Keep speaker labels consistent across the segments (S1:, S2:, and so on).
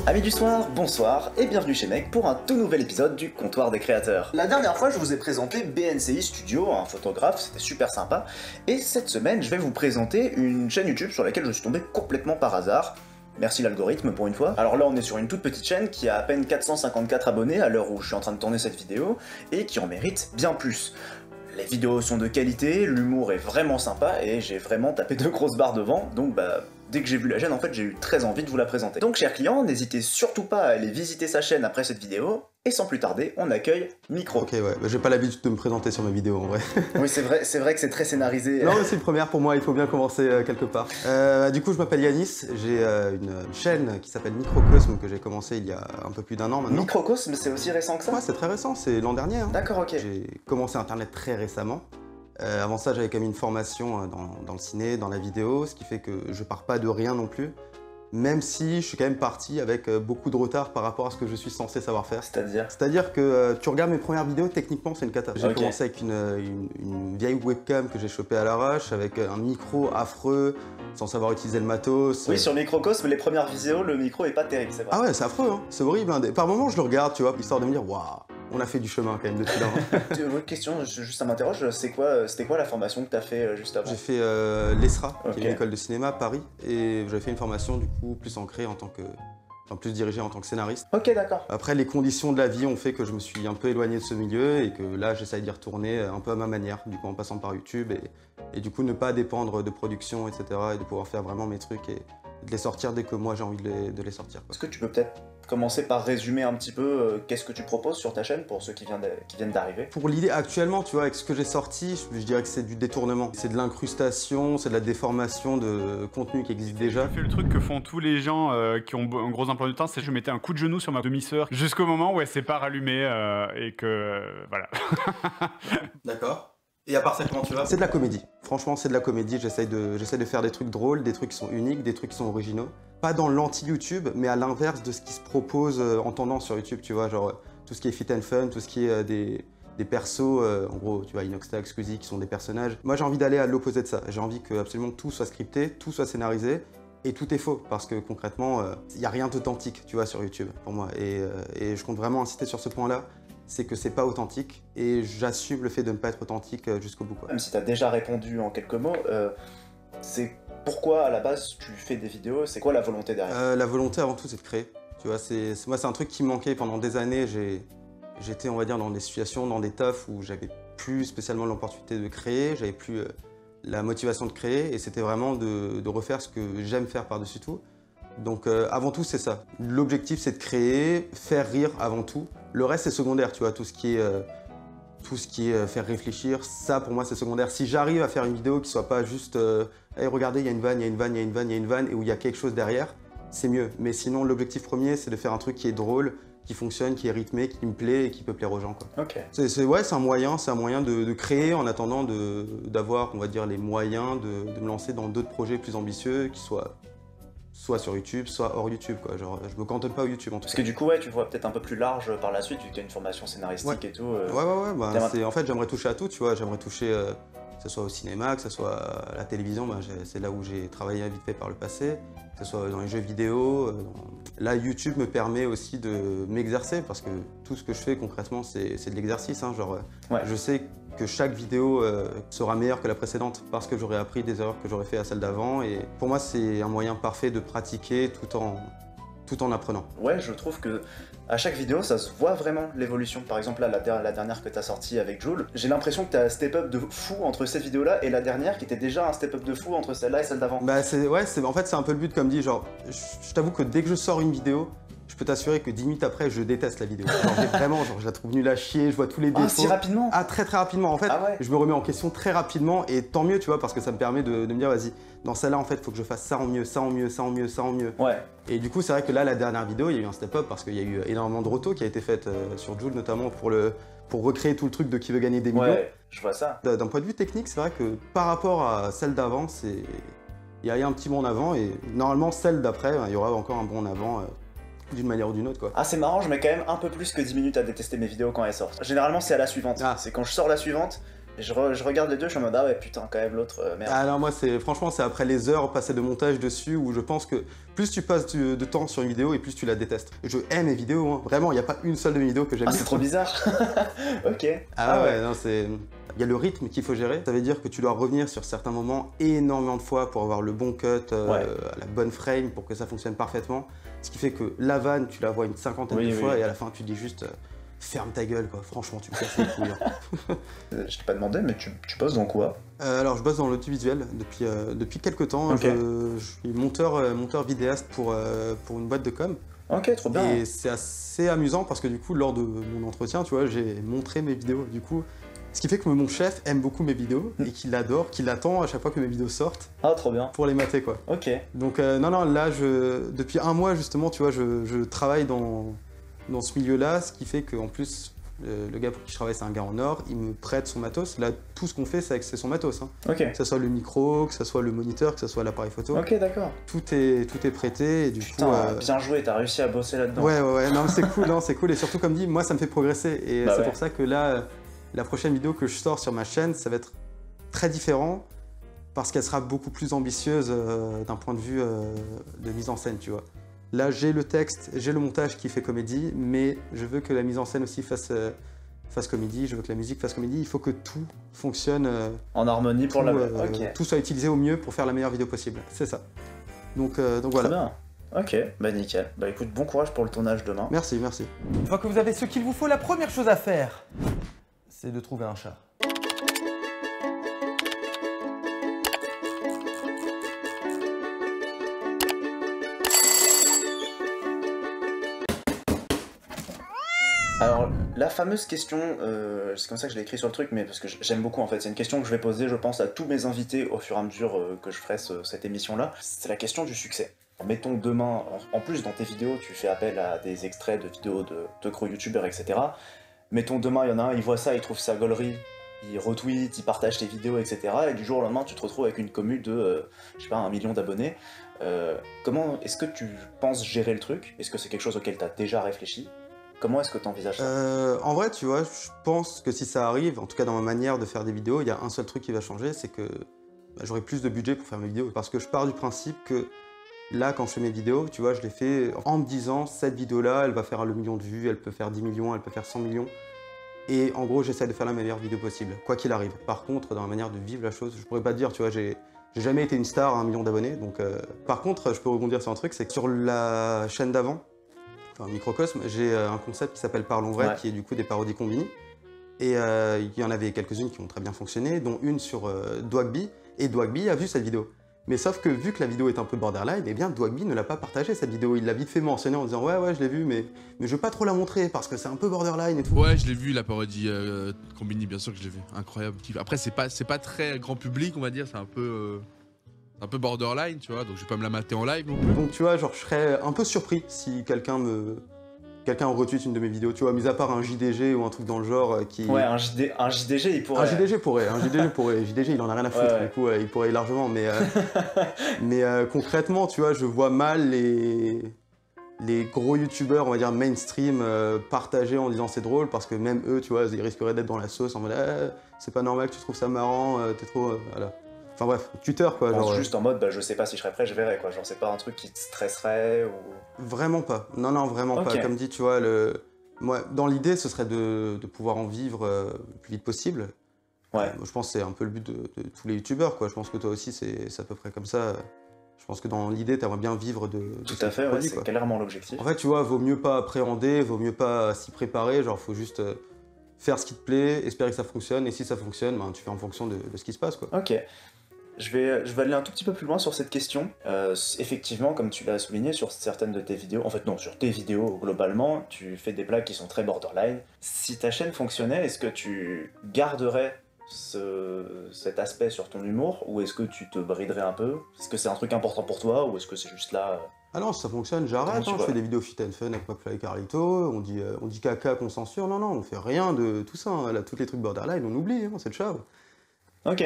S1: Amis du soir, bonsoir et bienvenue chez Mec pour un tout nouvel épisode du Comptoir des créateurs. La dernière fois je vous ai présenté BNCI Studio, un photographe, c'était super sympa, et cette semaine je vais vous présenter une chaîne YouTube sur laquelle je suis tombé complètement par hasard. Merci l'algorithme pour une fois. Alors là on est sur une toute petite chaîne qui a à peine 454 abonnés à l'heure où je suis en train de tourner cette vidéo, et qui en mérite bien plus. Les vidéos sont de qualité, l'humour est vraiment sympa, et j'ai vraiment tapé de grosses barres devant, donc dès que j'ai vu la chaîne, en fait, j'ai eu très envie de vous la présenter. Donc, chers clients, n'hésitez surtout pas à aller visiter sa chaîne après cette vidéo, et sans plus tarder, on accueille Micro.
S2: Ok, ouais, j'ai pas l'habitude de me présenter sur mes vidéos, en vrai.
S1: Oui, c'est vrai que c'est très scénarisé.
S2: Non, mais c'est une première pour moi, il faut bien commencer quelque part. Du coup, je m'appelle Yanis, j'ai une chaîne qui s'appelle Microcosme, que j'ai commencé il y a un peu plus d'1 an maintenant.
S1: Microcosme, c'est aussi récent que ça?
S2: Ouais, c'est très récent, c'est l'an dernier. Hein.
S1: D'accord, ok.
S2: J'ai commencé Internet très récemment. Avant ça, j'avais quand même une formation dans le ciné, dans la vidéo, ce qui fait que je pars pas de rien non plus. Même si je suis quand même parti avec beaucoup de retard par rapport à ce que je suis censé savoir faire. C'est-à-dire que tu regardes mes premières vidéos, techniquement c'est une cata. J'ai commencé avec une vieille webcam que j'ai chopée à l'arrache, avec un micro affreux, sans savoir utiliser le matos.
S1: Oui, sur Microcosme, les premières vidéos, le micro est pas terrible, c'est vrai.
S2: Ah ouais, c'est affreux, hein. C'est horrible. Hein. Par moments, je le regarde, tu vois, histoire de me dire, waouh, on a fait du chemin quand même depuis là.
S1: Autre question, juste ça m'interroge, c'était quoi la formation que t'as fait juste avant?
S2: J'ai fait l'ESRA, qui est une école de cinéma à Paris, et j'avais fait une formation du coup plus ancrée en tant que... Enfin, plus dirigée en tant que scénariste.
S1: Ok, d'accord.
S2: Après, les conditions de la vie ont fait que je me suis un peu éloigné de ce milieu et que là, j'essaye d'y retourner un peu à ma manière, du coup en passant par YouTube et du coup ne pas dépendre de production, etc. et de pouvoir faire vraiment mes trucs et de les sortir dès que moi j'ai envie de les sortir.
S1: Est-ce que tu peux peut-être commencer par résumer un petit peu qu'est-ce que tu proposes sur ta chaîne pour ceux qui viennent d'arriver?
S2: Pour l'idée actuellement, tu vois, avec ce que j'ai sorti, je dirais que c'est du détournement. C'est de l'incrustation, c'est de la déformation de contenu qui existe déjà.
S3: Je fais le truc que font tous les gens qui ont un gros emploi du temps, c'est que je mettais un coup de genou sur ma demi-sœur jusqu'au moment où elle s'est pas rallumée et que... voilà.
S2: D'accord. Et à part ça, comment tu vas? C'est de la comédie. Franchement, c'est de la comédie. J'essaie de faire des trucs drôles, des trucs qui sont uniques, des trucs qui sont originaux. Pas dans l'anti-YouTube, mais à l'inverse de ce qui se propose en tendance sur YouTube, tu vois, genre tout ce qui est fit and fun, tout ce qui est des persos, en gros, tu vois, Inoxtag, Squeezie, qui sont des personnages. Moi, j'ai envie d'aller à l'opposé de ça. J'ai envie que absolument tout soit scripté, tout soit scénarisé, et tout est faux, parce que concrètement, il n'y a rien d'authentique, tu vois, sur YouTube, pour moi. Et je compte vraiment insister sur ce point-là. C'est que c'est pas authentique et j'assume le fait de ne pas être authentique jusqu'au bout. Quoi.
S1: Même si tu as déjà répondu en quelques mots, c'est pourquoi à la base tu fais des vidéos, c'est quoi la volonté derrière?
S2: La volonté avant tout c'est de créer. Tu vois, moi c'est un truc qui me manquait pendant des années. J'étais on va dire dans des situations, dans des tafs où j'avais plus spécialement l'opportunité de créer, j'avais plus la motivation de créer et c'était vraiment de refaire ce que j'aime faire par-dessus tout. Donc avant tout c'est ça. L'objectif c'est de créer, faire rire avant tout. Le reste c'est secondaire, tu vois, tout ce qui est faire réfléchir, ça pour moi c'est secondaire. Si j'arrive à faire une vidéo qui soit pas juste hey, regardez, il y a une vanne, il y a une vanne, il y a une vanne, il y a une vanne et où il y a quelque chose derrière, c'est mieux. Mais sinon l'objectif premier c'est de faire un truc qui est drôle, qui fonctionne, qui est rythmé, qui me plaît et qui peut plaire aux gens. Quoi.
S1: Ok.
S2: C'est un moyen de créer en attendant d'avoir, on va dire, les moyens de me lancer dans d'autres projets plus ambitieux qui soient soit sur YouTube, soit hors YouTube, quoi. Genre, je me cantonne pas au YouTube en tout cas.
S1: Parce que du coup, ouais, tu vois peut-être un peu plus large par la suite, vu que tu as une formation scénaristique et tout.
S2: Ouais, bah, en fait, j'aimerais toucher à tout, tu vois. J'aimerais toucher, que ce soit au cinéma, que ce soit à la télévision, bah, c'est là où j'ai travaillé vite fait par le passé, que ce soit dans les jeux vidéo. Là, YouTube me permet aussi de m'exercer, parce que tout ce que je fais concrètement, c'est de l'exercice. Hein. Genre, je sais que chaque vidéo sera meilleure que la précédente parce que j'aurais appris des erreurs que j'aurais fait à celle d'avant et pour moi c'est un moyen parfait de pratiquer tout en apprenant.
S1: Ouais, je trouve que à chaque vidéo ça se voit vraiment l'évolution. Par exemple là, la dernière que tu as sortie avec Jules, j'ai l'impression que tu as un step-up de fou entre cette vidéo là et la dernière qui était déjà un step-up de fou entre celle-là et celle d'avant.
S2: Bah en fait c'est un peu le but comme dit, genre je t'avoue que dès que je sors une vidéo, je peux t'assurer que 10 minutes après, je déteste la vidéo. Genre, je la trouve nulle à chier, je vois tous les défauts.
S1: Ah, si rapidement?
S2: Ah, très rapidement. En fait, je me remets en question très rapidement et tant mieux, tu vois, parce que ça me permet de me dire, vas-y, dans celle-là, en fait, il faut que je fasse ça en mieux, ça en mieux, ça en mieux, ça en mieux.
S1: Ouais.
S2: Et du coup, c'est vrai que là, la dernière vidéo, il y a eu un step-up parce qu'il y a eu énormément de roto qui a été faite sur Jules, notamment pour recréer tout le truc de qui veut gagner des millions.
S1: Ouais, je vois ça.
S2: D'un point de vue technique, c'est vrai que par rapport à celle d'avant, il y a un petit bond en avant et normalement, celle d'après, il y aura encore un bond en avant. D'une manière ou d'une autre quoi.
S1: Ah c'est marrant, je mets quand même un peu plus que 10 minutes à détester mes vidéos quand elles sortent. Généralement c'est à la suivante, c'est quand je sors la suivante, Je regarde les deux, je suis en mode ah ouais putain quand même l'autre merde.
S2: Ah non, moi franchement c'est après les heures passées de montage dessus où je pense que plus tu passes de temps sur une vidéo et plus tu la détestes. Je aime mes vidéos, hein. Vraiment, il n'y a pas une seule de mes vidéos que j'aime.
S1: Ah c'est trop bizarre. Ok.
S2: Ah ouais, non c'est... Il y a le rythme qu'il faut gérer. Ça veut dire que tu dois revenir sur certains moments énormément de fois pour avoir le bon cut, la bonne frame, pour que ça fonctionne parfaitement. Ce qui fait que la vanne, tu la vois une cinquantaine de fois et à la fin tu dis juste ferme ta gueule quoi. Franchement, tu me casses les couilles. Hein.
S1: Je t'ai pas demandé, mais tu bosses dans quoi?
S2: Alors je bosse dans l'audiovisuel depuis quelques temps.
S1: Okay.
S2: Je suis monteur vidéaste pour une boîte de com.
S1: Ok, trop bien.
S2: Et c'est assez amusant parce que du coup, lors de mon entretien, tu vois, j'ai montré mes vidéos. Du coup, ce qui fait que mon chef aime beaucoup mes vidéos et qu'il adore, qu'il attend à chaque fois que mes vidéos sortent.
S1: Ah, trop bien.
S2: Pour les mater, quoi.
S1: Ok.
S2: Donc, non, là, depuis un mois, justement, tu vois, je travaille dans ce milieu-là, ce qui fait qu'en plus, le gars pour qui je travaille, c'est un gars en or, il me prête son matos. Là, tout ce qu'on fait, c'est son matos. Hein.
S1: Ok.
S2: Que ce soit le micro, que ce soit le moniteur, que ce soit l'appareil photo.
S1: Ok, d'accord.
S2: Tout est prêté et du
S1: Putain,
S2: coup...
S1: bien joué, t'as réussi à bosser là-dedans.
S2: Ouais, non, c'est cool, non, c'est cool. Et surtout, comme dit, moi, ça me fait progresser. Et c'est pour ça que là, la prochaine vidéo que je sors sur ma chaîne, ça va être très différent parce qu'elle sera beaucoup plus ambitieuse d'un point de vue de mise en scène, tu vois. Là, j'ai le texte, j'ai le montage qui fait comédie, mais je veux que la mise en scène aussi fasse comédie, je veux que la musique fasse comédie. Il faut que tout fonctionne
S1: en harmonie pour
S2: tout soit utilisé au mieux pour faire la meilleure vidéo possible. C'est ça. Donc voilà.
S1: Très bien. Ok, bah nickel. Bah écoute, bon courage pour le tournage demain.
S2: Merci, merci.
S4: Une fois que vous avez ce qu'il vous faut, la première chose à faire, c'est de trouver un chat.
S1: Alors, la fameuse question, c'est comme ça que je l'ai écrit sur le truc, mais parce que j'aime beaucoup en fait, c'est une question que je vais poser, je pense, à tous mes invités au fur et à mesure que je ferai cette émission-là. C'est la question du succès. Mettons demain, en plus dans tes vidéos, tu fais appel à des extraits de vidéos de gros youtubeurs, etc. Mettons demain, il y en a un, il voit ça, il trouve ça gaulerie, il retweet, il partage tes vidéos, etc. Et du jour au lendemain, tu te retrouves avec une commu de, je sais pas, 1 million d'abonnés. Comment est-ce que tu penses gérer le truc? Est-ce que c'est quelque chose auquel tu as déjà réfléchi? Comment est-ce que tu envisages ça?
S2: En vrai, tu vois, je pense que si ça arrive, en tout cas dans ma manière de faire des vidéos, il y a un seul truc qui va changer, c'est que j'aurai plus de budget pour faire mes vidéos. Parce que je pars du principe que là, quand je fais mes vidéos, tu vois, je les fais en me disant, cette vidéo-là, elle va faire 1 million de vues, elle peut faire 10 millions, elle peut faire 100 millions. Et en gros, j'essaie de faire la meilleure vidéo possible, quoi qu'il arrive. Par contre, dans la manière de vivre la chose, je pourrais pas te dire, tu vois, j'ai jamais été une star à 1 million d'abonnés. Donc, par contre, je peux rebondir sur un truc, c'est que sur la chaîne d'avant, enfin Microcosme, j'ai un concept qui s'appelle Parlons Vrai, qui est du coup des parodies Combini. Et il y en avait quelques-unes qui ont très bien fonctionné, dont une sur Dwagby. Et Dwagby a vu cette vidéo. Mais sauf que vu que la vidéo est un peu borderline, eh bien Dwagby ne l'a pas partagé cette vidéo. Il l'a vite fait mentionner en disant ouais je l'ai vu mais je veux pas trop la montrer parce que c'est un peu borderline et tout.
S5: Ouais, je l'ai vu la parodie Combini, bien sûr que je l'ai vu, incroyable. Après c'est pas très grand public on va dire, c'est un peu borderline tu vois, donc je vais pas me la mater en live non plus.
S2: Donc tu vois, genre je serais un peu surpris si quelqu'un retweet une de mes vidéos, tu vois, mis à part un JDG ou un truc dans le genre qui...
S1: Ouais, un JDG, il pourrait...
S2: Un JDG pourrait. JDG, il en a rien à foutre, du coup, il pourrait largement, mais concrètement, tu vois, je vois mal les gros youtubeurs, on va dire mainstream, partager en disant c'est drôle, parce que même eux, tu vois, ils risqueraient d'être dans la sauce en mode c'est pas normal que tu trouves ça marrant, t'es trop... voilà. Enfin bref, Twitter quoi.
S1: Genre, juste en mode, bah, je sais pas si je serais prêt, je verrai quoi. Genre, c'est pas un truc qui te stresserait ou.
S2: Vraiment pas. Non, vraiment pas. Comme dit, tu vois, moi, dans l'idée, ce serait de pouvoir en vivre le plus vite possible.
S1: Ouais.
S2: Je pense que c'est un peu le but de tous les youtubeurs quoi. Je pense que toi aussi, c'est à peu près comme ça. Je pense que dans l'idée, t'aimerais bien vivre de.
S1: Tout à fait, ouais, c'est clairement l'objectif.
S2: En fait, tu vois, vaut mieux pas appréhender, vaut mieux pas s'y préparer. Genre, faut juste faire ce qui te plaît, espérer que ça fonctionne. Et si ça fonctionne, ben, tu fais en fonction de ce qui se passe quoi.
S1: Ok. Je vais aller un tout petit peu plus loin sur cette question. Effectivement, comme tu l'as souligné, sur certaines de tes vidéos, en fait non, sur tes vidéos globalement, tu fais des blagues qui sont très borderline. Si ta chaîne fonctionnait, est-ce que tu garderais cet aspect sur ton humour, ou est-ce que tu te briderais un peu? Est-ce que c'est un truc important pour toi, ou est-ce que c'est juste là
S2: Ah non, si ça fonctionne, j'arrête, je fais des vidéos fit and fun avec McFly et Carlito, on dit caca qu'on censure, non, on fait rien de tout ça, hein. Là, tous les trucs borderline, on oublie, hein, c'est le chave.
S1: Ok.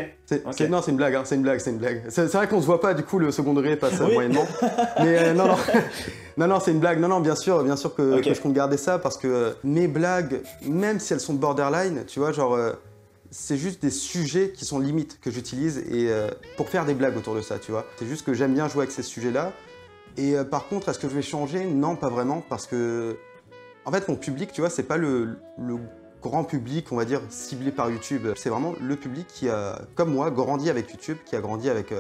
S2: Non, c'est une blague, hein, c'est une blague. C'est vrai qu'on se voit pas, du coup, le second degré passe moyennement. Mais non, c'est une blague. Non, bien sûr que je compte garder ça parce que mes blagues, même si elles sont borderline, tu vois, genre, c'est juste des sujets qui sont limites que j'utilise et pour faire des blagues autour de ça, tu vois. C'est juste que j'aime bien jouer avec ces sujets-là. Et par contre, est-ce que je vais changer? Non, pas vraiment, parce que en fait, mon public, tu vois, c'est pas le grand public, on va dire, ciblé par YouTube. C'est vraiment le public qui a, comme moi, grandi avec YouTube, qui a grandi avec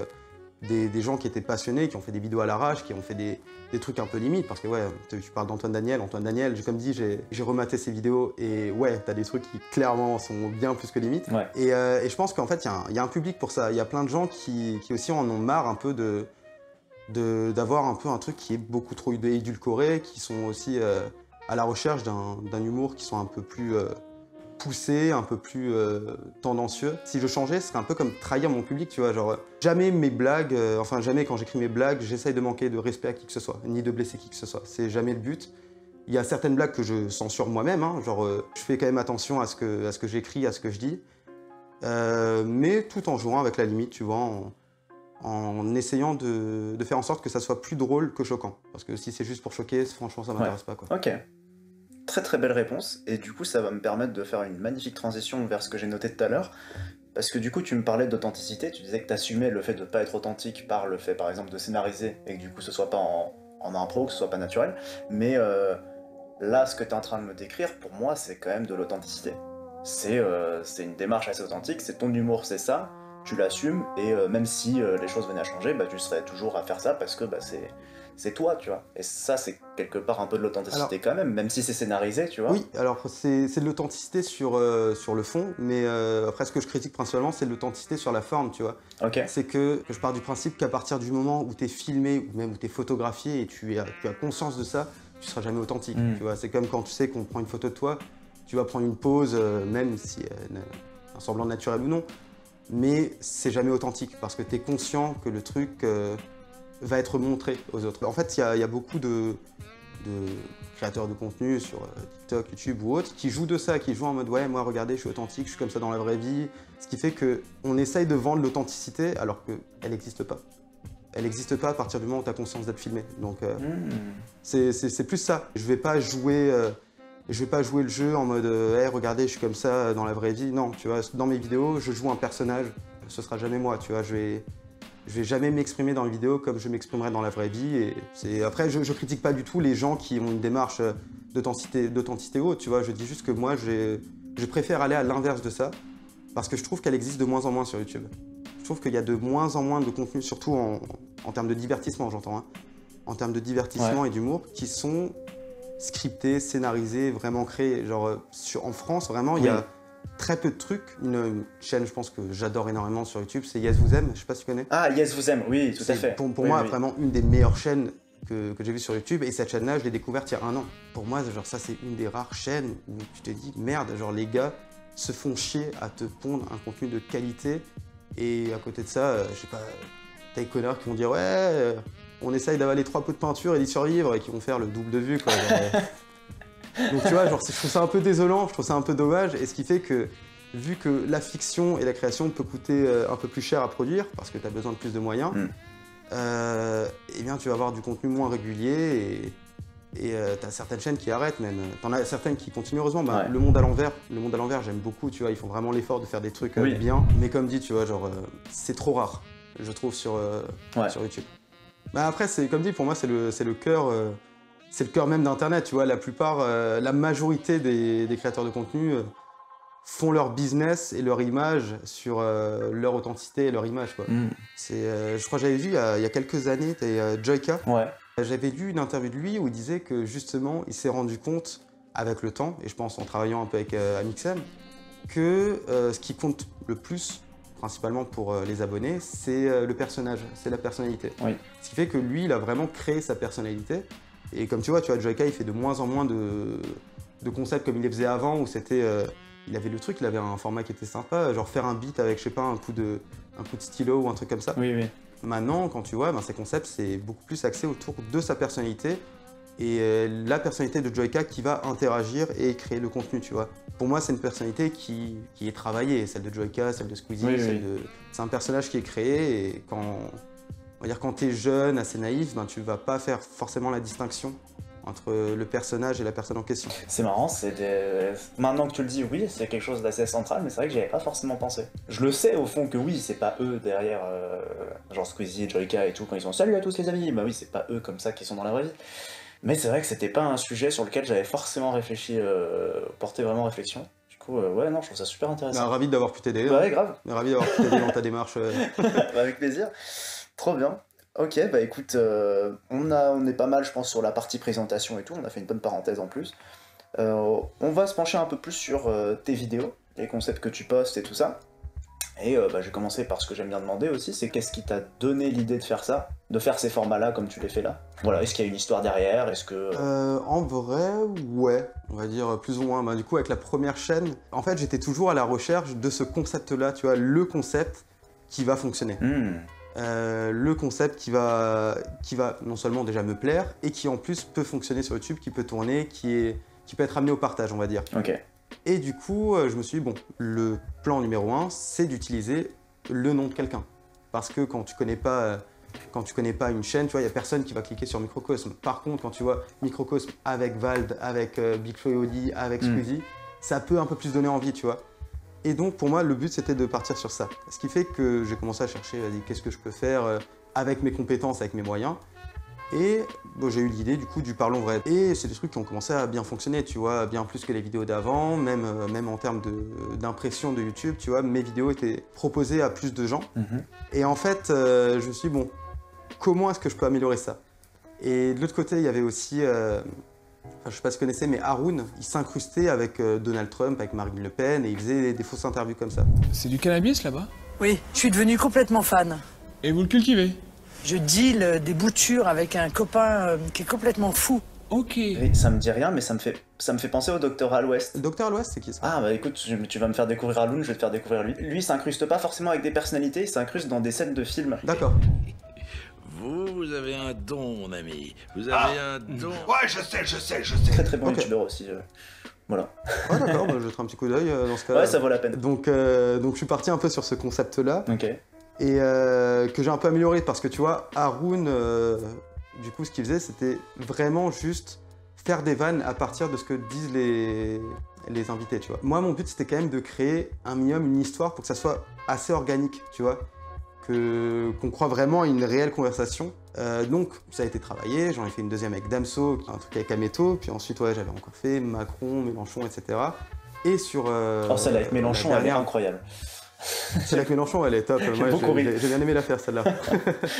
S2: des gens qui étaient passionnés, qui ont fait des vidéos à l'arrache, qui ont fait des trucs un peu limites. Parce que ouais, tu parles d'Antoine Daniel. Antoine Daniel, comme dit, j'ai rematé ses vidéos et ouais, t'as des trucs qui clairement sont bien plus que limites.
S1: Ouais.
S2: Et je pense qu'en fait, il y a un public pour ça. Il y a plein de gens qui aussi en ont marre un peu d'avoir un peu un truc qui est beaucoup trop édulcoré, qui sont aussi à la recherche d'un humour qui sont un peu plus poussé, un peu plus tendancieux. Si je changeais, ce serait un peu comme trahir mon public, tu vois, genre jamais mes blagues, enfin jamais quand j'écris mes blagues, j'essaye de manquer de respect à qui que ce soit, ni de blesser qui que ce soit. C'est jamais le but. Il y a certaines blagues que je censure moi-même, hein, genre je fais quand même attention à ce que j'écris, à ce que je dis, mais tout en jouant avec la limite, tu vois, en essayant de faire en sorte que ça soit plus drôle que choquant. Parce que si c'est juste pour choquer, franchement, ça m'intéresse pas, quoi.
S1: Ok. Très très belle réponse, et du coup ça va me permettre de faire une magnifique transition vers ce que j'ai noté tout à l'heure, parce que du coup tu me parlais d'authenticité, tu disais que tu assumais le fait de ne pas être authentique par le fait par exemple de scénariser, et que du coup ce soit pas en impro, que ce soit pas naturel, mais là ce que tu es en train de me décrire, pour moi c'est quand même de l'authenticité. C'est une démarche assez authentique, c'est ton humour, c'est ça, tu l'assumes, et même si les choses venaient à changer, bah, tu serais toujours à faire ça parce que bah, c'est toi, tu vois. Et ça, c'est quelque part un peu de l'authenticité quand même si c'est scénarisé, tu vois.
S2: Oui, alors c'est de l'authenticité sur le fond, mais après ce que je critique principalement, c'est de l'authenticité sur la forme, tu vois.
S1: Ok.
S2: C'est que je pars du principe qu'à partir du moment où tu es filmé, ou même où tu es photographié, et tu as conscience de ça, tu seras jamais authentique, tu vois. C'est comme quand tu sais qu'on prend une photo de toi, tu vas prendre une pause, même si un semblant naturel ou non, mais c'est jamais authentique, parce que tu es conscient que le truc va être montré aux autres. En fait, il y a beaucoup de créateurs de contenu sur TikTok, YouTube ou autres qui jouent de ça, qui jouent en mode « ouais, moi, regardez, je suis authentique, je suis comme ça dans la vraie vie ». Ce qui fait qu'on essaye de vendre l'authenticité alors qu'elle n'existe pas. Elle n'existe pas à partir du moment où tu as conscience d'être filmé. Donc, c'est plus ça. Je vais pas jouer le jeu en mode hey, regardez, je suis comme ça dans la vraie vie ». Non, tu vois, dans mes vidéos, je joue un personnage, ce sera jamais moi, tu vois. Je vais jamais m'exprimer dans les vidéos comme je m'exprimerai dans la vraie vie. Et après, je critique pas du tout les gens qui ont une démarche d'authenticité haute, tu vois. Je dis juste que moi, je préfère aller à l'inverse de ça, parce que je trouve qu'elle existe de moins en moins sur YouTube. Je trouve qu'il y a de moins en moins de contenus, surtout en termes de divertissement, j'entends, hein, en termes de divertissement et d'humour, qui sont scriptés, scénarisés, vraiment créés. Genre, en France, vraiment, il y a très peu de trucs. Une chaîne, je pense que j'adore énormément sur YouTube, c'est Yes Vous Aime, je sais pas si tu connais.
S1: Ah, Yes Vous Aime, oui, tout à fait.
S2: Pour moi, vraiment une des meilleures chaînes que j'ai vues sur YouTube, et cette chaîne-là, je l'ai découverte il y a 1 an. Pour moi, genre, ça, c'est une des rares chaînes où tu te dis, merde, genre, les gars se font chier à te pondre un contenu de qualité, et à côté de ça, je sais pas, t'as des connards qui vont dire, ouais, on essaye d'avaler 3 pots de peinture et d'y survivre, et qui vont faire le double de vues, quoi. Donc tu vois, genre, je trouve ça un peu désolant, je trouve ça un peu dommage, et ce qui fait que, vu que la fiction et la création peut coûter un peu plus cher à produire, parce que tu as besoin de plus de moyens, eh bien tu vas avoir du contenu moins régulier, et tu as certaines chaînes qui arrêtent même. T'en as certaines qui continuent, heureusement. Bah, Le Monde à l'envers, j'aime beaucoup, tu vois, ils font vraiment l'effort de faire des trucs bien, mais comme dit, tu vois, genre, c'est trop rare, je trouve, sur YouTube. Bah, après, c'est comme dit, pour moi, c'est le cœur... c'est le cœur même d'Internet, tu vois. La majorité des créateurs de contenu font leur business et leur image sur leur authenticité et leur image, quoi. Je crois que j'avais vu il y a quelques années, Joyka. J'avais lu une interview de lui où il disait que justement, il s'est rendu compte avec le temps, et je pense en travaillant un peu avec Amixem, que ce qui compte le plus, principalement pour les abonnés, c'est le personnage, c'est la personnalité. Ce qui fait que lui, il a vraiment créé sa personnalité. Et comme tu vois, Joyka, il fait de moins en moins de concepts comme il les faisait avant, où c'était... il avait le truc, il avait un format qui était sympa, genre faire un beat avec, je sais pas, un coup de stylo ou un truc comme ça. Maintenant, quand tu vois, ces concepts, c'est beaucoup plus axé autour de sa personnalité, et la personnalité de Joyka qui va interagir et créer le contenu, tu vois. Pour moi, c'est une personnalité qui est travaillée, celle de Joyka, celle de Squeezie, c'est un personnage qui est créé, et quand tu es jeune, assez naïf, ben, tu vas pas faire forcément la distinction entre le personnage et la personne en question.
S1: C'est marrant, maintenant que tu le dis, oui, c'est quelque chose d'assez central, mais c'est vrai que j'y avais pas forcément pensé. Je le sais au fond que oui, c'est pas eux derrière, genre Squeezie, Joyka et tout, quand ils sont salut à tous les amis, bah oui, c'est pas eux comme ça qui sont dans la vraie vie. Mais c'est vrai que c'était pas un sujet sur lequel j'avais forcément réfléchi, porté vraiment réflexion. Du coup, ouais, non, je trouve ça super intéressant.
S2: Bah, ravi d'avoir pu t'aider.
S1: Bah ouais, grave.
S2: Ravi d'avoir pu t'aider dans ta démarche.
S1: Bah, avec plaisir. Trop bien. Ok, bah écoute, on est pas mal, je pense, sur la partie présentation et tout, on a fait une bonne parenthèse en plus. On va se pencher un peu plus sur tes vidéos, les concepts que tu postes et tout ça. Et bah, j'ai commencé par ce que j'aime bien demander aussi, c'est qu'est-ce qui t'a donné l'idée de faire ça, de faire ces formats-là comme tu les fais là. Voilà, est-ce qu'il y a une histoire derrière, est-ce que...
S2: En vrai, ouais, on va dire plus ou moins. Bah, du coup, avec la première chaîne, en fait, j'étais toujours à la recherche de ce concept-là, tu vois, le concept qui va fonctionner. Le concept qui va non seulement déjà me plaire, et qui en plus peut fonctionner sur YouTube, qui peut tourner, qui peut être amené au partage, on va dire.
S1: Ok.
S2: Et du coup, je me suis dit, bon, le plan numéro 1, c'est d'utiliser le nom de quelqu'un. Parce que quand tu connais pas une chaîne, tu vois, il n'y a personne qui va cliquer sur Microcosme. Par contre, quand tu vois Microcosme avec Vald, avec Big Flo et Oli, avec Squeezie, ça peut un peu plus donner envie, tu vois. Et donc, pour moi, le but, c'était de partir sur ça. Ce qui fait que j'ai commencé à chercher, qu'est-ce que je peux faire avec mes compétences, avec mes moyens. Et bon, j'ai eu l'idée, du coup, du Parlons Vrai. Et c'est des trucs qui ont commencé à bien fonctionner, tu vois, bien plus que les vidéos d'avant, même en termes d'impression de YouTube, tu vois, mes vidéos étaient proposées à plus de gens. Et en fait, je me suis dit, bon, comment est-ce que je peux améliorer ça? Et de l'autre côté, il y avait aussi... Enfin, je sais pas si vous connaissez, mais Haroun, il s'incrustait avec Donald Trump, avec Marine Le Pen, et il faisait des fausses interviews comme ça.
S6: C'est du cannabis là-bas?
S7: Oui, je suis devenu complètement fan.
S6: Et vous le cultivez?
S7: Je deal des boutures avec un copain qui est complètement fou.
S6: Ok.
S1: Oui, ça me dit rien, mais ça me fait penser au Dr Al West.
S2: Le Dr Al West, c'est qui ça?
S1: Ah bah écoute, tu vas me faire découvrir Haroun, je vais te faire découvrir lui. Lui, il s'incruste pas forcément avec des personnalités, il s'incruste dans des scènes de films.
S2: D'accord.
S8: Vous avez un don, mon ami. Vous avez un don.
S9: Ouais, je sais.
S1: Très très bon youtubeur aussi. Voilà.
S2: Ouais, d'accord, bah, je jetterai un petit coup d'œil dans ce cas-là.
S1: Ouais, ça vaut la peine.
S2: Donc je suis parti un peu sur ce concept-là.
S1: Ok.
S2: Et que j'ai un peu amélioré parce que tu vois, Haroun, du coup, ce qu'il faisait, c'était vraiment juste faire des vannes à partir de ce que disent les invités, tu vois. Moi, mon but, c'était quand même de créer un minimum, une histoire pour que ça soit assez organique, tu vois. Qu'on croit vraiment à une réelle conversation. Donc ça a été travaillé, j'en ai fait une deuxième avec Damso, un truc avec Ameto, puis ensuite ouais, j'avais encore fait Macron, Mélenchon, etc. Et sur...
S1: oh, celle avec Mélenchon, elle est incroyable.
S2: Celle avec Mélenchon, elle est top. Moi, j'ai bien aimé la faire, celle-là.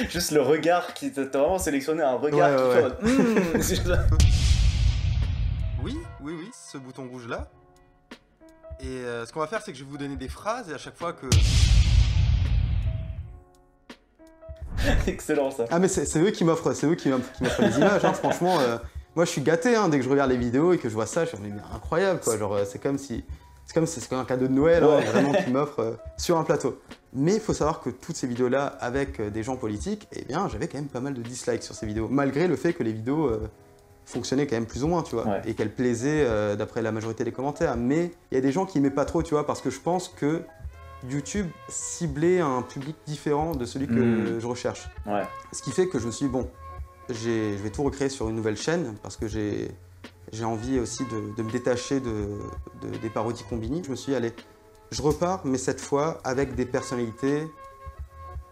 S1: Juste le regard, t'as vraiment sélectionné un regard qui fait...
S2: Oui, ce bouton rouge-là. Et ce qu'on va faire, c'est que je vais vous donner des phrases, et à chaque fois que...
S1: Excellent ça.
S2: Ah mais c'est eux qui m'offrent les images, hein. Franchement, moi je suis gâté hein, dès que je regarde les vidéos et que je vois ça, je me dis mais incroyable quoi, genre c'est comme un cadeau de Noël hein, vraiment qu'ils m'offrent sur un plateau. Mais il faut savoir que toutes ces vidéos-là avec des gens politiques, eh bien j'avais quand même pas mal de dislikes sur ces vidéos, malgré le fait que les vidéos fonctionnaient quand même plus ou moins, tu vois, et qu'elles plaisaient d'après la majorité des commentaires. Mais il y a des gens qui aimaient pas trop, tu vois, parce que je pense que YouTube ciblait un public différent de celui que je recherche.
S1: Ouais.
S2: Ce qui fait que je me suis dit, bon, je vais tout recréer sur une nouvelle chaîne parce que j'ai envie aussi de me détacher des parodies Combini. Je me suis dit, allez, je repars, mais cette fois avec des personnalités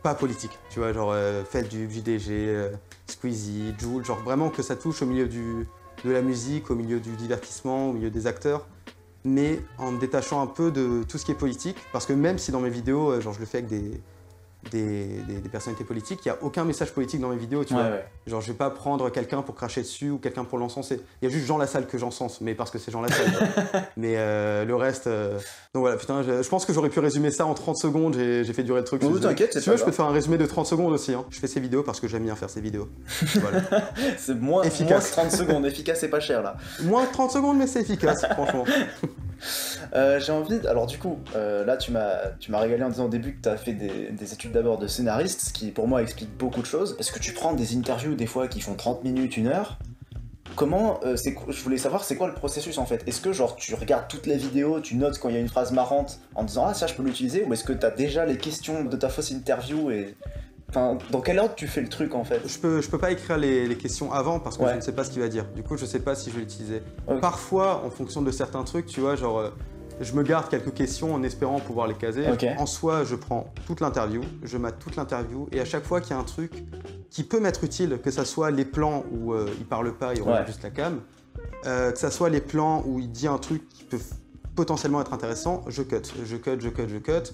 S2: pas politiques. Tu vois, genre Feldup, JDG, Squeezie, Jul, genre vraiment que ça touche au milieu de la musique, au milieu du divertissement, au milieu des acteurs, mais en me détachant un peu de tout ce qui est politique, parce que même si dans mes vidéos, genre je le fais avec des personnalités politiques, il n'y a aucun message politique dans mes vidéos, tu vois.
S1: Ouais.
S2: Genre je vais pas prendre quelqu'un pour cracher dessus ou quelqu'un pour l'encenser. Il y a juste Jean Lassalle que j'encense, mais parce que c'est Jean Lassalle. Mais le reste... Donc voilà, putain, je pense que j'aurais pu résumer ça en 30 secondes, j'ai fait durer le truc.
S1: Oh, t'inquiète, c'est
S2: si tu veux, je peux te faire un résumé de 30 secondes aussi. Hein. Je fais ces vidéos parce que j'aime bien faire ces vidéos. Voilà.
S1: C'est moins 30 secondes, efficace et pas cher là.
S2: Moins 30 secondes, mais c'est efficace, franchement.
S1: J'ai envie... Alors du coup, là tu m'as régalé en disant au début que tu as fait des études d'abord de scénariste, ce qui pour moi explique beaucoup de choses. Est-ce que tu prends des interviews des fois qui font 30 minutes, 1 heure? Comment, je voulais savoir c'est quoi le processus en fait? Est-ce que genre tu regardes toutes les vidéos, tu notes quand il y a une phrase marrante en disant ah ça je peux l'utiliser, ou est-ce que tu as déjà les questions de ta fausse interview et Enfin, dans quel ordre tu fais le truc en fait?
S2: Je peux pas écrire les questions avant parce que
S1: Ouais.
S2: je ne sais pas ce qu'il va dire. Du coup, je sais pas si je vais l'utiliser.
S1: Ok.
S2: Parfois, en fonction de certains trucs, tu vois, genre, je me garde quelques questions en espérant pouvoir les caser.
S1: Ok.
S2: En soi, je prends toute l'interview, je mate toute l'interview, et à chaque fois qu'il y a un truc qui peut m'être utile, que ça soit les plans où il parle pas, il regarde
S1: Ouais.
S2: juste la cam, que ça soit les plans où il dit un truc qui peut potentiellement être intéressant, je cut,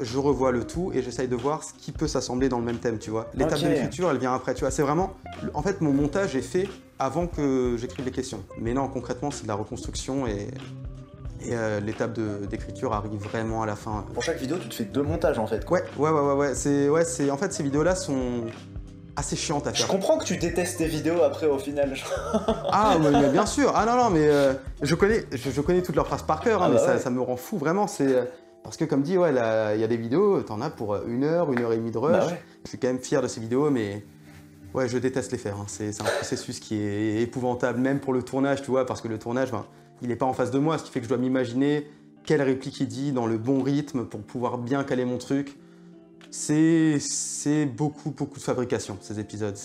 S2: je revois le tout et j'essaye de voir ce qui peut s'assembler dans le même thème, tu vois. L'étape
S1: Ok.
S2: de l'écriture, elle vient après, tu vois. C'est vraiment... En fait, mon montage est fait avant que j'écrive les questions. Mais non, concrètement, c'est de la reconstruction et l'étape d'écriture arrive vraiment à la fin.
S1: Pour chaque vidéo, tu te fais 2 montages en fait, quoi.
S2: Ouais. En fait, ces vidéos-là sont assez chiantes à
S1: Je
S2: faire.
S1: comprends que tu détestes tes vidéos après au final.
S2: Ah, mais bien sûr. Ah non, mais je connais toutes leurs phrases par cœur, hein,
S1: Ah
S2: mais
S1: bah ouais.
S2: ça me rend fou, vraiment. C'est parce que comme dit, ouais, il y a des vidéos, t'en as pour 1 heure, 1 heure et demie de rush.
S1: Bah ouais.
S2: Je suis quand même fier de ces vidéos, mais ouais, je déteste les faire. Hein. C'est un processus qui est épouvantable, même pour le tournage, tu vois, parce que le tournage, ben, il n'est pas en face de moi, ce qui fait que je dois m'imaginer quelle réplique il dit dans le bon rythme pour pouvoir bien caler mon truc. C'est beaucoup de fabrication, ces épisodes.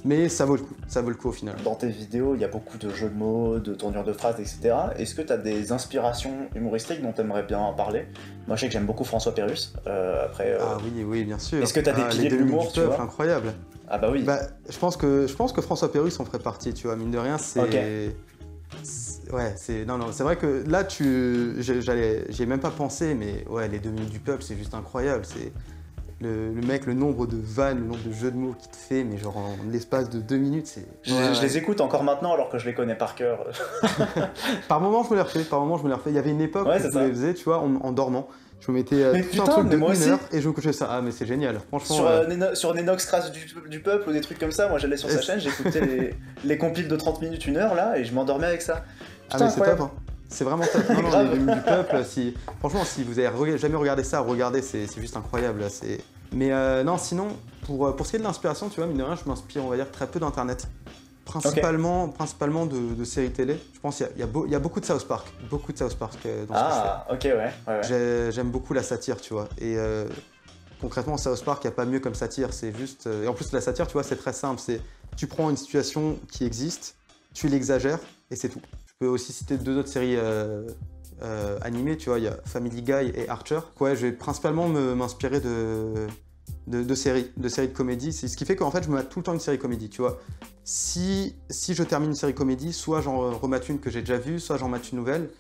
S2: Mais ça vaut le coup au final.
S1: Dans tes vidéos, il y a beaucoup de jeux de mots, de tournures de phrases, etc. Est-ce que tu as des inspirations humoristiques dont tu aimerais bien en parler? Moi, je sais que j'aime beaucoup François Pérusse.
S2: Ah oui, bien sûr.
S1: Est-ce que t'as des piliers
S2: les
S1: de
S2: 2 minutes
S1: l'humour,
S2: du
S1: tu
S2: peuple,
S1: vois?
S2: incroyable.
S1: Ah bah oui.
S2: Bah, je pense que François Pérusse en ferait partie, tu vois, mine de rien, c'est...
S1: Ok.
S2: Ouais, c'est vrai que là, j'y ai même pas pensé, mais ouais, les 2 minutes du peuple, c'est juste incroyable, c'est... Le mec, le nombre de vannes, le nombre de jeux de mots qu'il te fait, mais genre en l'espace de 2 minutes, c'est...
S1: Je les écoute encore maintenant alors que je les connais par cœur.
S2: Par moments, je me les refais, Il y avait une époque
S1: Ouais,
S2: où
S1: c'est
S2: je me
S1: ça.
S2: les faisais, tu vois, en dormant. Je me mettais
S1: Mais
S2: tout
S1: putain,
S2: un truc
S1: mais
S2: de
S1: moi
S2: 1
S1: aussi.
S2: heure et je me couchais ça. Ah, mais c'est génial, franchement.
S1: Sur Nenox Crash du peuple ou des trucs comme ça, moi j'allais sur sa chaîne, j'écoutais les compiles de 30 minutes, 1 heure là, et je m'endormais avec ça.
S2: Ah,
S1: Putain,
S2: mais c'est top, hein. C'est vraiment top. Non,
S1: Grave.
S2: les 2 minutes du peuple, franchement, si vous avez jamais regardé ça, regardez, c'est juste incroyable. Là, mais non, sinon, pour ce qui est de l'inspiration, tu vois, mine de rien, je m'inspire, on va dire, très peu d'internet. Principalement de séries télé. Je pense qu'il y a beaucoup de South Park. Beaucoup de South Park dans ce que je fais.
S1: Ah, ok, ouais.
S2: J'aime beaucoup la satire, tu vois. Et concrètement, South Park, il n'y a pas mieux comme satire. C'est juste. Et en plus, la satire, tu vois, c'est très simple. Tu prends une situation qui existe, tu l'exagères et c'est tout. Je peux aussi citer 2 autres séries animées, tu vois. Il y a Family Guy et Archer. Ouais, je vais principalement m'inspirer de séries de comédie. C'est ce qui fait qu'en fait, je me mate tout le temps une série comédie, tu vois. Si je termine une série comédie, soit j'en remate une que j'ai déjà vue, soit j'en mate une nouvelle.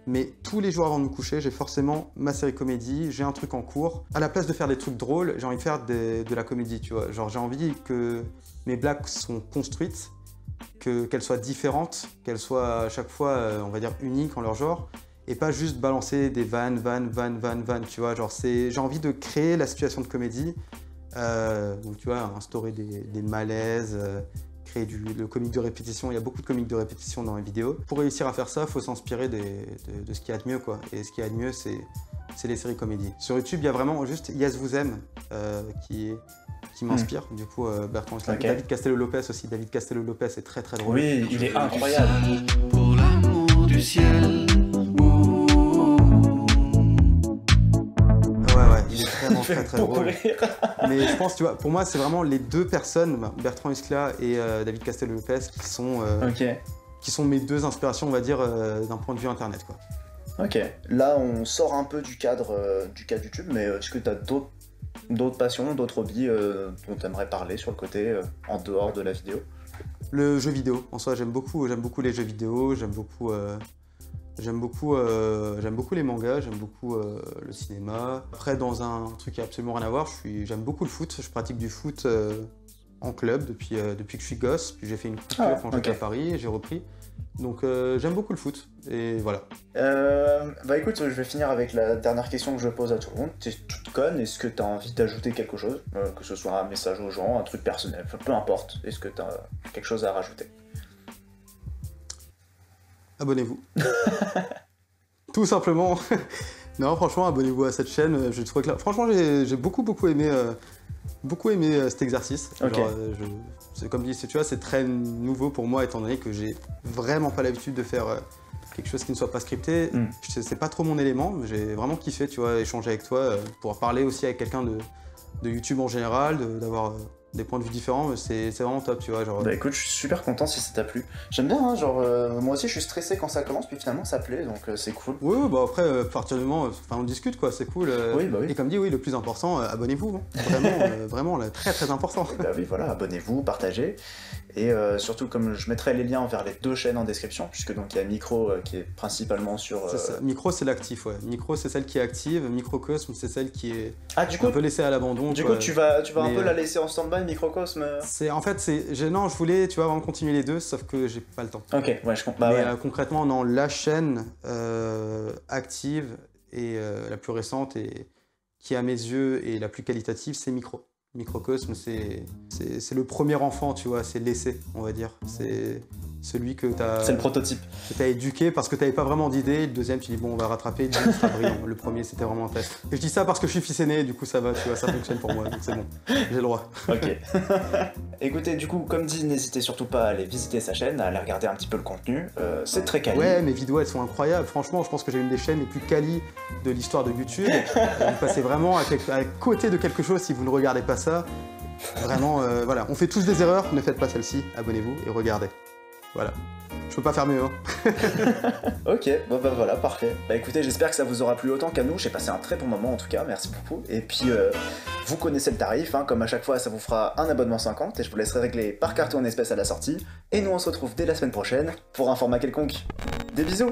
S2: Mais tous les jours avant de me coucher, j'ai forcément ma série comédie, j'ai un truc en cours. À la place de faire des trucs drôles, j'ai envie de faire de la comédie, tu vois. Genre, j'ai envie que mes blagues sont construites, qu'elles soient différentes, qu'elles soient à chaque fois, on va dire, uniques en leur genre, et pas juste balancer des vannes, tu vois. Genre, j'ai envie de créer la situation de comédie, donc tu vois, instaurer des malaises, créer le comique de répétition. Il y a beaucoup de comiques de répétition dans les vidéos. Pour réussir à faire ça, il faut s'inspirer de ce qu'il y a de mieux, quoi. Et ce qu'il y a de mieux, c'est les séries comédies. Sur YouTube, il y a vraiment juste Yes Vous Aime qui m'inspire. Du coup, Bertrand Islam.
S1: Ok.
S2: David Castello-Lopez aussi. David Castello-Lopez est très très drôle.
S1: Oui, il est incroyable.
S9: Pour l'amour du ciel.
S2: Ouais, il est vraiment
S1: Il fait
S2: très très
S1: beaucoup
S2: drôle.
S1: rire.
S2: Mais je pense, tu vois, pour moi, c'est vraiment les 2 personnes, Bertrand Isla et David Castello-Lopez, qui sont mes 2 inspirations, on va dire, d'un point de vue internet, quoi.
S1: Ok, là on sort un peu du cadre YouTube, mais est-ce que tu as d'autres passions, d'autres hobbies dont tu aimerais parler sur le côté, en dehors de la vidéo?
S2: Le jeu vidéo, en soi, j'aime beaucoup les jeux vidéo, j'aime beaucoup les mangas, j'aime beaucoup le cinéma. Après, dans un truc qui a absolument rien à voir, j'aime beaucoup le foot. Je pratique du foot en club depuis que je suis gosse. Puis j'ai fait une coupure quand j'étais à Paris et j'ai repris. Donc j'aime beaucoup le foot et voilà.
S1: Bah écoute, je vais finir avec la dernière question que je pose à tout le monde. T'es toute conne, est-ce que t'as envie d'ajouter quelque chose, que ce soit un message aux gens, un truc personnel, enfin, peu importe. Est-ce que t'as quelque chose à rajouter?
S2: Abonnez-vous. Tout simplement. Non, franchement, abonnez-vous à cette chaîne. Je trouve que franchement, j'ai beaucoup aimé cet exercice.
S1: Ok.
S2: Genre, c'est comme dit, tu vois, c'est très nouveau pour moi étant donné que j'ai vraiment pas l'habitude de faire quelque chose qui ne soit pas scripté. C'est pas trop mon élément, mais j'ai vraiment kiffé, tu vois, échanger avec toi, pouvoir parler aussi avec quelqu'un de YouTube en général, d'avoir des points de vue différents, c'est vraiment top, tu vois. Genre,
S1: Bah écoute, je suis super content si ça t'a plu. J'aime bien, hein, genre, moi aussi je suis stressé quand ça commence, puis finalement ça plaît, donc c'est cool.
S2: oui, bah après, à partir du moment, on discute, quoi, c'est cool.
S1: Oui, bah oui.
S2: Et comme dit, oui, le plus important, abonnez-vous, hein. Vraiment, vraiment, là, très très important.
S1: Bah oui, voilà, abonnez-vous, partagez, et surtout comme je mettrai les liens vers les 2 chaînes en description, puisque donc il y a Micro qui est principalement sur...
S2: C'est ça. Micro, c'est l'actif, ouais. Micro, c'est celle qui est active, Microcosme, c'est celle qui est
S1: du coup,
S2: un peu laissée à l'abandon.
S1: Du
S2: quoi.
S1: coup, tu vas un
S2: Mais,
S1: peu la laisser en stand-by, Microcosme
S2: Non, je voulais, tu vois, vraiment continuer les deux, sauf que j'ai pas le temps.
S1: Ok, ouais, je comprends. Bah,
S2: Mais
S1: ouais.
S2: concrètement, non, la chaîne active et la plus récente et qui, à mes yeux, est la plus qualitative, c'est Micro. Microcosme, c'est le premier enfant, tu vois, c'est l'essai, on va dire. C'est celui que t'as...
S1: C'est le prototype.
S2: Que t'as éduqué parce que t'avais pas vraiment d'idée. Le deuxième, tu dis, bon, on va rattraper, le deuxième, sera brillant. Le premier, c'était vraiment un test. Et je dis ça parce que je suis fils aîné, du coup, ça va, tu vois, ça fonctionne pour moi, donc c'est bon. J'ai le droit.
S1: Ok. Écoutez, du coup, comme dit, n'hésitez surtout pas à aller visiter sa chaîne, à aller regarder un petit peu le contenu. C'est très quali.
S2: Ouais, mes vidéos, elles sont incroyables. Franchement, je pense que j'ai une des chaînes les plus quali de l'histoire de YouTube. Vous passez vraiment à côté de quelque chose si vous ne regardez pas ça. Vraiment, voilà. On fait tous des erreurs, ne faites pas celle-ci. Abonnez-vous et regardez. Voilà. Je peux pas faire mieux, hein.
S1: Ok, bon bah voilà, parfait. Bah écoutez, j'espère que ça vous aura plu autant qu'à nous. J'ai passé un très bon moment en tout cas, merci beaucoup. Et puis, vous connaissez le tarif, hein, comme à chaque fois, ça vous fera un abonnement 50 et je vous laisserai régler par carte ou en espèces à la sortie. Et nous, on se retrouve dès la semaine prochaine pour un format quelconque. Des bisous!